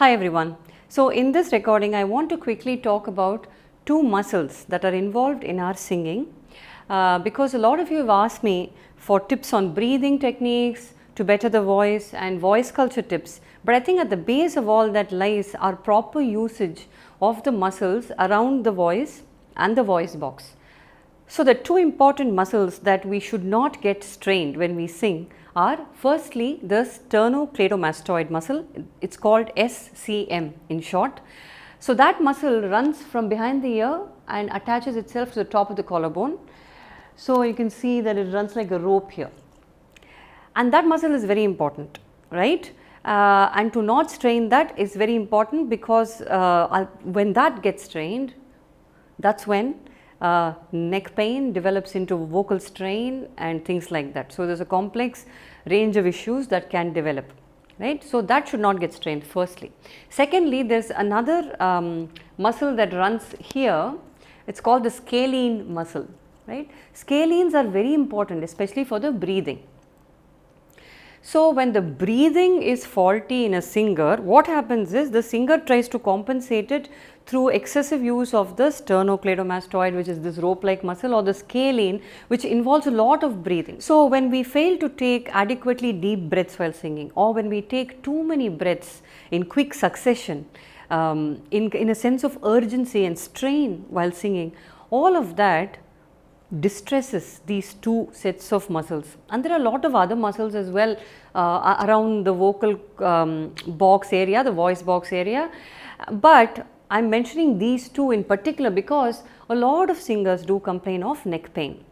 Hi everyone. So in this recording I want to quickly talk about two muscles that are involved in our singing because a lot of you have asked me for tips on breathing techniques to better the voice and voice culture tips, but I think at the base of all that lies our proper usage of the muscles around the voice and the voice box. So the two important muscles that we should not get strained when we sing are firstly the sternocleidomastoid muscle, it's called SCM in short. So that muscle runs from behind the ear and attaches itself to the top of the collarbone. So you can see that it runs like a rope here, and that muscle is very important, right? And to not strain that is very important because when that gets strained, that's when neck pain develops into vocal strain and things like that. So, there is a complex range of issues that can develop, right. So, that should not get strained firstly. Secondly, there is another muscle that runs here, it is called the scalene muscle, right. Scalenes are very important especially for the breathing. So, when the breathing is faulty in a singer, what happens is the singer tries to compensate it through excessive use of the sternocleidomastoid, which is this rope like muscle, or the scalene, which involves a lot of breathing. So, when we fail to take adequately deep breaths while singing, or when we take too many breaths in quick succession, in a sense of urgency and strain while singing, all of that distresses these two sets of muscles. And there are a lot of other muscles as well around the vocal box area, the voice box area, but I am mentioning these two in particular because a lot of singers do complain of neck pain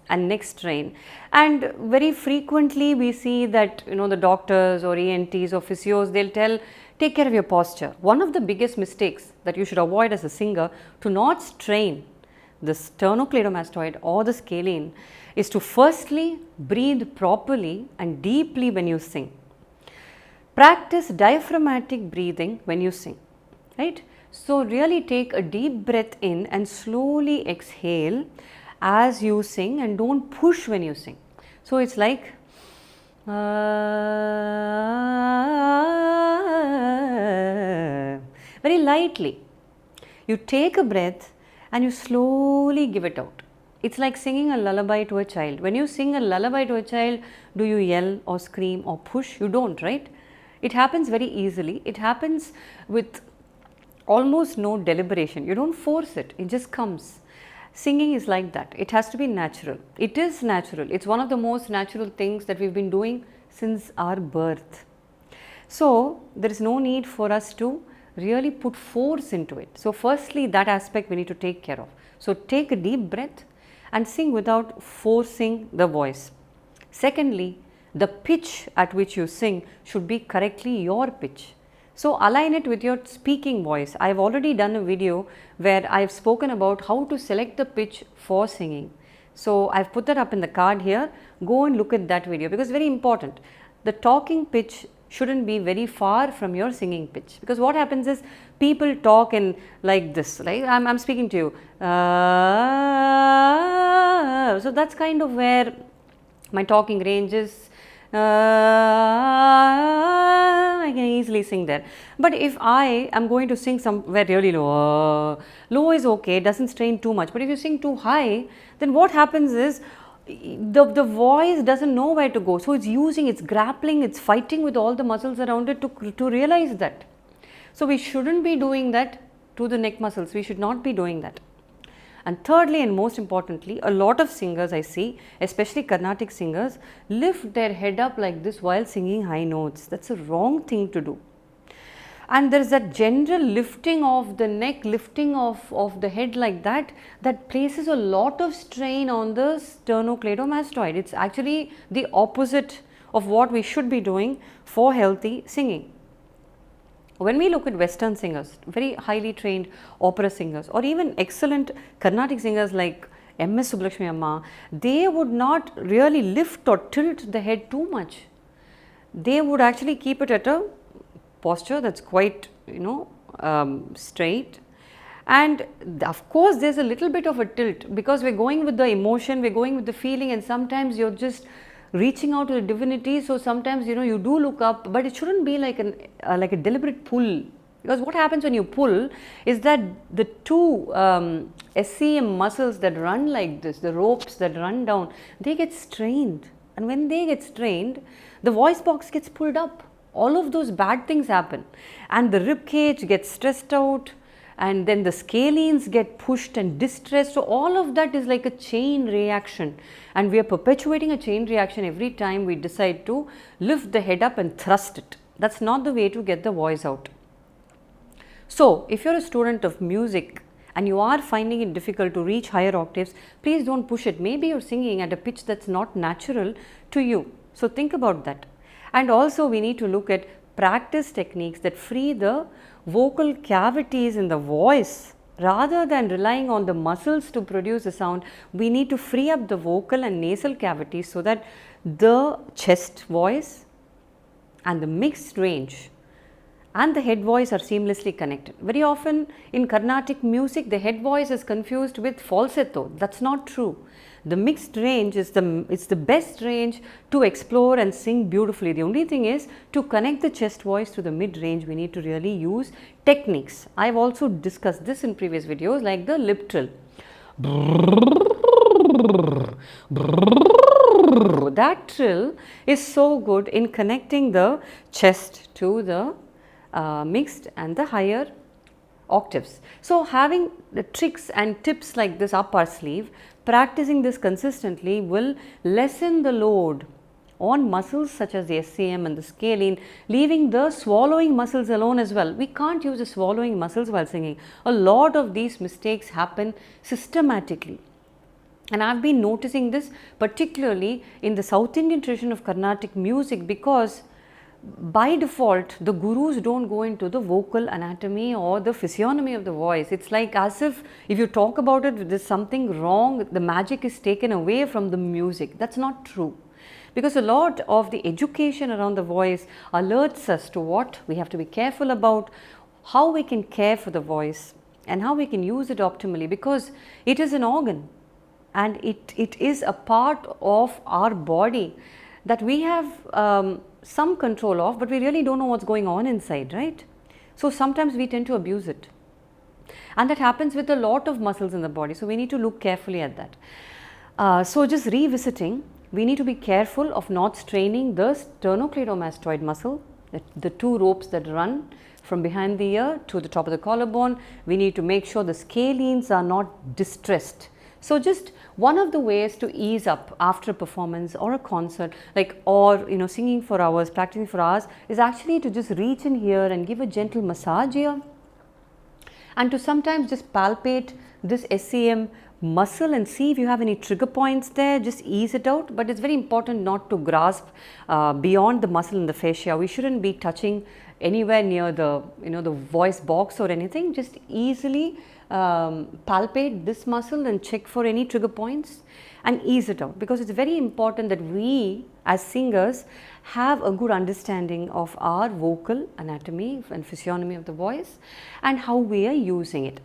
and neck strain, and very frequently we see that the doctors or ENTs or physios, they will tell, take care of your posture. One of the biggest mistakes that you should avoid as a singer to not strain the sternocleidomastoid or the scalene is to firstly breathe properly and deeply when you sing. Practice diaphragmatic breathing when you sing, right. So, really take a deep breath in and slowly exhale as you sing, and do not push when you sing. So, it is like very lightly you take a breath and you slowly give it out. It is like singing a lullaby to a child. When you sing a lullaby to a child, do you yell or scream or push? You do not, right? It happens very easily. It happens with almost no deliberation. You do not force it, it just comes. Singing is like that. It has to be natural. It is natural. It is one of the most natural things that we have been doing since our birth. So, there is no need for us to really put force into it. So, firstly that aspect we need to take care of. So, take a deep breath and sing without forcing the voice. Secondly, the pitch at which you sing should be correctly your pitch. So, align it with your speaking voice. I have already done a video where I have spoken about how to select the pitch for singing. So, I have put that up in the card here. Go and look at that video because it's very important. The talking pitch shouldn't be very far from your singing pitch, because what happens is people talk in like this, right? I'm speaking to you. So, that's kind of where my talking range is. I can easily sing there. But if I am going to sing somewhere really low, low is okay, it does not strain too much. But if you sing too high, then what happens is the voice does not know where to go. So, it is grappling, it is fighting with all the muscles around it to realize that. So, we should not be doing that to the neck muscles, we should not be doing that. And thirdly and most importantly, a lot of singers I see, especially Carnatic singers, lift their head up like this while singing high notes. That is a wrong thing to do. And there is that general lifting of the neck, lifting of the head like that, that places a lot of strain on the sternocleidomastoid. It is actually the opposite of what we should be doing for healthy singing. When we look at Western singers, very highly trained opera singers, or even excellent Carnatic singers like MS Subbulakshmi Amma, they would not really lift or tilt the head too much. They would actually keep it at a posture that is quite straight, and of course there is a little bit of a tilt because we are going with the emotion, we are going with the feeling, and sometimes you are just reaching out to the divinity. So sometimes you do look up, but it shouldn't be like a deliberate pull Because what happens when you pull is that the two SCM muscles that run like this, the ropes that run down, they get strained. And when they get strained, the voice box gets pulled up. All of those bad things happen. And the rib cage gets stressed out, and then the scalenes get pushed and distressed. So all of that is like a chain reaction, and we are perpetuating a chain reaction every time we decide to lift the head up and thrust it. That's not the way to get the voice out. So if you're a student of music and you are finding it difficult to reach higher octaves, please don't push it. Maybe you're singing at a pitch that's not natural to you. So think about that. And also we need to look at practice techniques that free the vocal cavities in the voice. Rather than relying on the muscles to produce a sound, we need to free up the vocal and nasal cavities so that the chest voice and the mixed range and the head voice are seamlessly connected. Very often in Carnatic music, the head voice is confused with falsetto. That's not true. The mixed range is the best range to explore and sing beautifully. The only thing is, to connect the chest voice to the mid range, we need to really use techniques. I've also discussed this in previous videos, like the lip trill. That trill is so good in connecting the chest to the mixed and the higher octaves. So having the tricks and tips like this up our sleeve, practicing this consistently will lessen the load on muscles such as the SCM and the scalene, leaving the swallowing muscles alone as well. We can't use the swallowing muscles while singing. A lot of these mistakes happen systematically. And I've been noticing this particularly in the South Indian tradition of Carnatic music, because by default the gurus don't go into the vocal anatomy or the physiognomy of the voice. It's like as if you talk about it, there's something wrong, the magic is taken away from the music. That's not true, because a lot of the education around the voice alerts us to what we have to be careful about, how we can care for the voice and how we can use it optimally, because it is an organ and it is a part of our body that we have some control of, but we really don't know what's going on inside, right? So sometimes we tend to abuse it, and that happens with a lot of muscles in the body. So we need to look carefully at that. So just revisiting, we need to be careful of not straining the sternocleidomastoid muscle, the two ropes that run from behind the ear to the top of the collarbone. We need to make sure the scalenes are not distressed. So just one of the ways to ease up after a performance or a concert, or singing for hours, practicing for hours, is actually to just reach in here and give a gentle massage here, and to sometimes just palpate this SCM muscle and see if you have any trigger points there. Just ease it out, but it's very important not to grasp beyond the muscle in the fascia. We shouldn't be touching anywhere near the the voice box or anything. Just easily palpate this muscle and check for any trigger points and ease it out, because it's very important that we as singers have a good understanding of our vocal anatomy and physiognomy of the voice and how we are using it.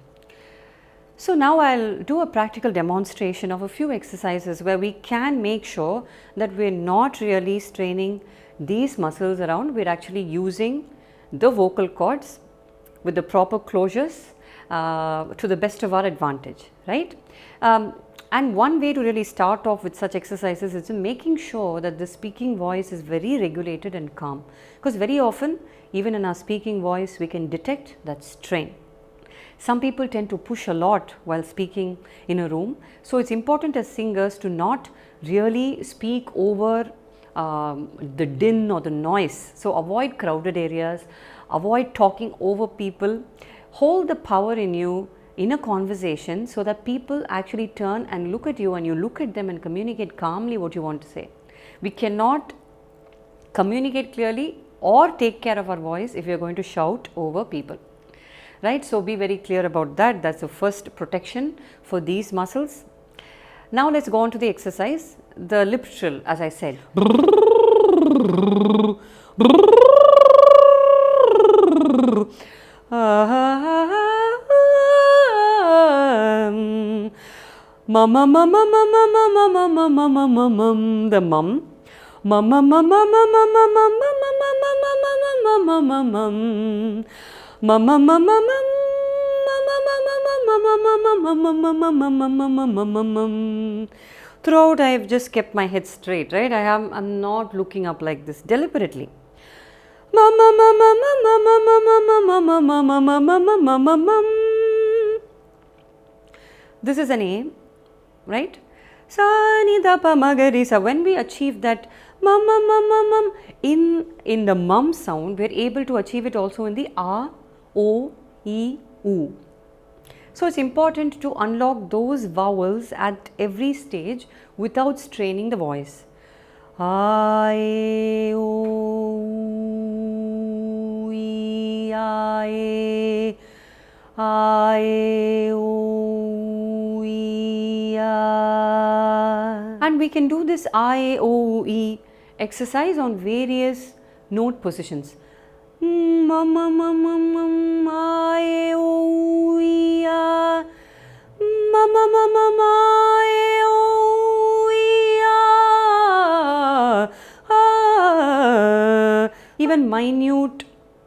So now I'll do a practical demonstration of a few exercises where we can make sure that we're not really straining these muscles around. We're actually using the vocal cords with the proper closures to the best of our advantage, right? And one way to really start off with such exercises is making sure that the speaking voice is very regulated and calm, because very often even in our speaking voice we can detect that strain. Some people tend to push a lot while speaking in a room, so it's important as singers to not really speak over the din or the noise. So avoid crowded areas, avoid talking over people. Hold the power in you in a conversation so that people actually turn and look at you, and you look at them and communicate calmly what you want to say. We cannot communicate clearly or take care of our voice if we are going to shout over people, right? So be very clear about that. That's the first protection for these muscles. Now let's go on to the exercise, the lip trill, as I said. Mama mama mama mama mama mama mama, the mum. Mama mama mama mama mama mama mama mama mama. ma ma ma ma ma throughout I have just kept my head straight, right? I'm not looking up like this deliberately. This is an A, right? Sa ni da pa ma ga re sa. When we achieve that in the mum sound, we are able to achieve it also in the A, O, E, U. So it's important to unlock those vowels at every stage without straining the voice. A, E, O, E, A, E, A, E, O, E, A. And we can do this A, E, O, E exercise on various note positions. Ma ma ma ma ma ma e o e a ma ma ma ma ma e o e a. Even minute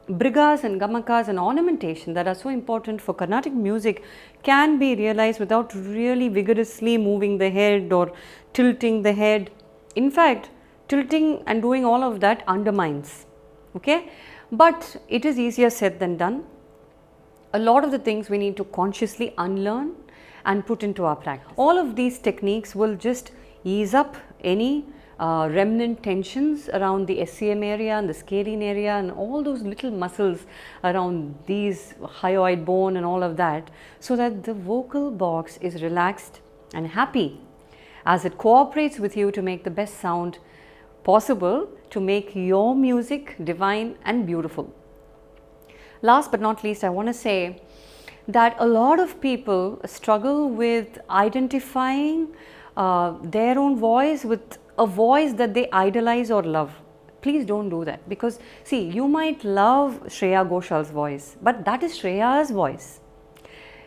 brigas and gamakas and ornamentation that are so important for Carnatic music can be realized without really vigorously moving the head or tilting the head. In fact, tilting and doing all of that undermines, okay? But it is easier said than done. A lot of the things we need to consciously unlearn and put into our practice. All of these techniques will just ease up any remnant tensions around the SCM area and the scalene area and all those little muscles around these hyoid bone and all of that, so that the vocal box is relaxed and happy as it cooperates with you to make the best sound possible, to make your music divine and beautiful. Last but not least, I want to say that a lot of people struggle with identifying their own voice with a voice that they idolize or love. Please don't do that, because see, you might love Shreya Ghoshal's voice, but that is Shreya's voice.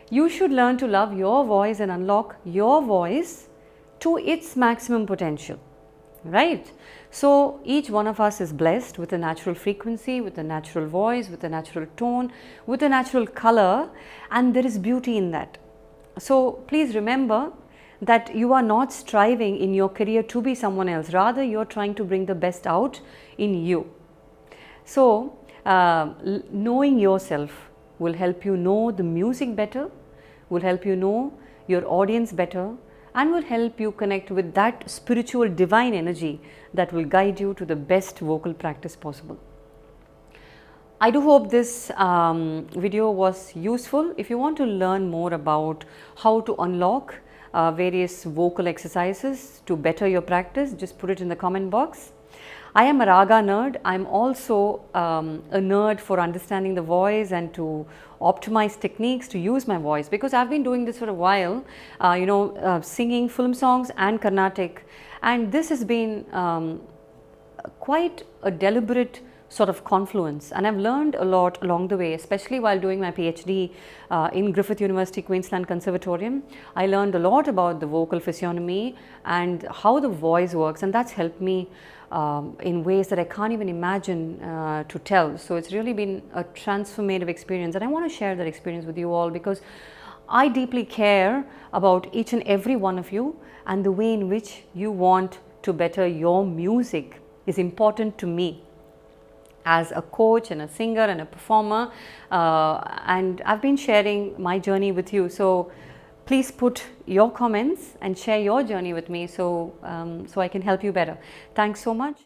You should learn to love your voice and unlock your voice to its maximum potential, right? So each one of us is blessed with a natural frequency, with a natural voice, with a natural tone, with a natural color, and there is beauty in that. So please remember that you are not striving in your career to be someone else, rather you are trying to bring the best out in you. So knowing yourself will help you know the music better, will help you know your audience better, and will help you connect with that spiritual divine energy that will guide you to the best vocal practice possible. I do hope this video was useful. If you want to learn more about how to unlock various vocal exercises to better your practice, just put it in the comment box. I am a raga nerd. I am also a nerd for understanding the voice and to optimize techniques to use my voice, because I have been doing this for a while, singing film songs and Carnatic, and this has been quite a deliberate sort of confluence, and I've learned a lot along the way, especially while doing my PhD in Griffith University Queensland Conservatorium. I learned a lot about the vocal physiognomy and how the voice works, and that's helped me in ways that I can't even imagine to tell. So it's really been a transformative experience, and I want to share that experience with you all, because I deeply care about each and every one of you, and the way in which you want to better your music is important to me as a coach and a singer and a performer, and I've been sharing my journey with you. So please put your comments and share your journey with me, so I can help you better. Thanks so much.